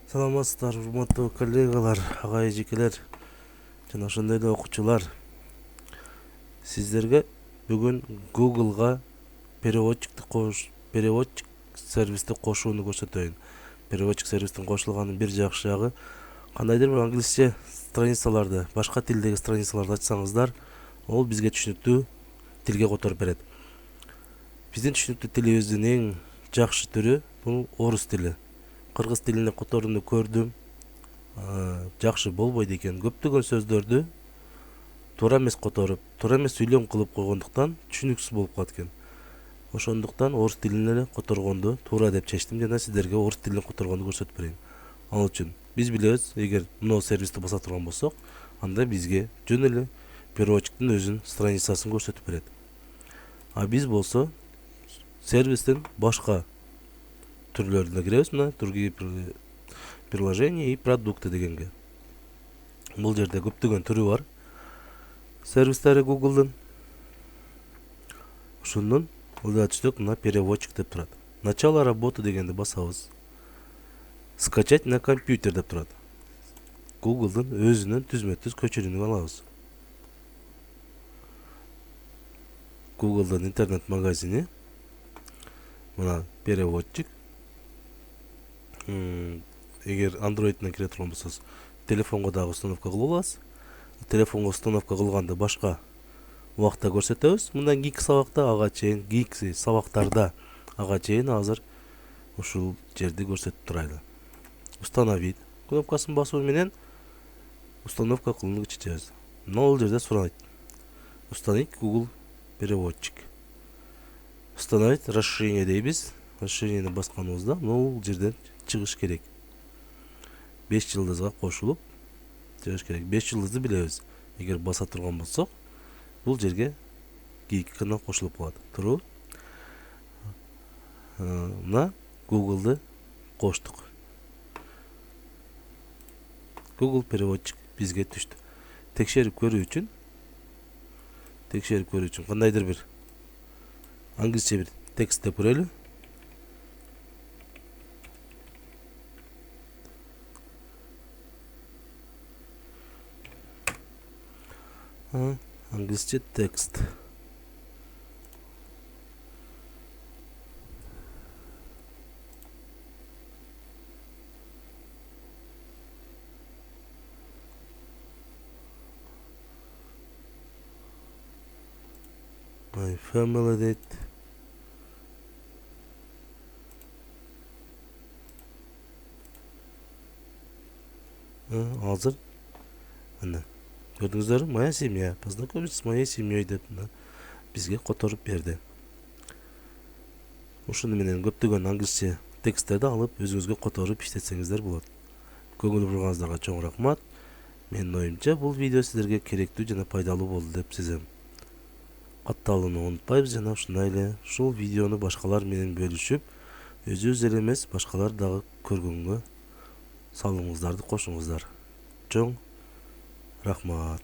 Саламатсыздар, урматтуу коллегалар, ага эжекелер жана ошондой эле окуучулар. Сиздерге бүгүн Google'га переводчик сервисти кошууну көрсөтөйүн. Переводчик сервистин кошулганын бир жакшы жагы, кандайдыр бир англисче страницаларды, башка тилдеги страницаларды ачсаңыздар, ол бизге түшүнүктүү тилге которуп берет. Биздин түшүнүктүү тилибиздин эң жакшы түрү бул орус тили. Кыргыз тилине которууну көрдүм, жакшы болбойт экен. Көптөгөн сөздөрдү туура эмес которуп, туура эмес сүйлөм кылып койгондуктан түшүнүксүз болуп калат экен. Ошондуктан орус тилине эле которгонду туура деп чечтим жана сиздерге орус тилине которгонду көрсөтүп берейин. Ал үчүн биз билебиз, эгер мына сервисти баса турган болсок, анда бизге жөн эле переводчиктин өзүнүн страницасын көрсөтүп берет. А биз болсо сервистин башка түрлөрүнө киребиз, мына другие приложения и продукты дегенге. Бул жерде көптөгөн түрү бар. Сервистери Google'дун. Ошондон ылдый түштүк, мына переводчик деп турат. Начало работы дегенди басабыз. Скачать на компьютер деп турат. Google'дун өзүнүн түзмө-түз көчүрүүнү алабыз. Google'дун интернет магазини. Мына переводчик. Эгер Android'дан кире турган болсоңуз, телефонго дагы установка кылып аласыз. Телефонго установка кылганды башка убакта көрсөтөбүз. Мындан кийинки сабакта ага чейин, кийинки сабактарда ага чейин азыр ушул жерди көрсөтүп турайлы. Установить кнопкасын басуу менен установка кылууну чечебиз. Мына бул жерде сурайт. Установить Google переводчик. Установить расширение дейбиз. Расширениени басканыбызда бул жерден чыгыш керек. 5 жылдызга кошулуп чыгыш керек. 5 жылдызды билебиз. Эгер баса турган болсок, бул жерге кийинки канал кошулуп калат. Туруп. Мына Google'ды коштук. Google переводчик бизге түштү. Текшерип көрүү үчүн кандайдыр бир англисче бир текст деп көрөлү. Англисче текст. My family дейт. Азыр мына көрдүңүздөр, моя семья, познакомиться с моей семьей деп бизге которуп берди. Ушуну менен көптөгөн англисче тексттерди алып өзүңүзгө которуп иштетсеңиздер болот. Көңүл бурганыңыздарга чоң рахмат. Менин оюмча бул видео сиздерге керектүү жана пайдалуу болду деп сезем. Катталууну унутпайбыз жана ушундай эле ушул видеону башкалар менен бөлүшүп, өзүбүз эле эмес, башкалар дагы көргөнгө салымыңыздарды кошуңуздар. Чоң рахмат.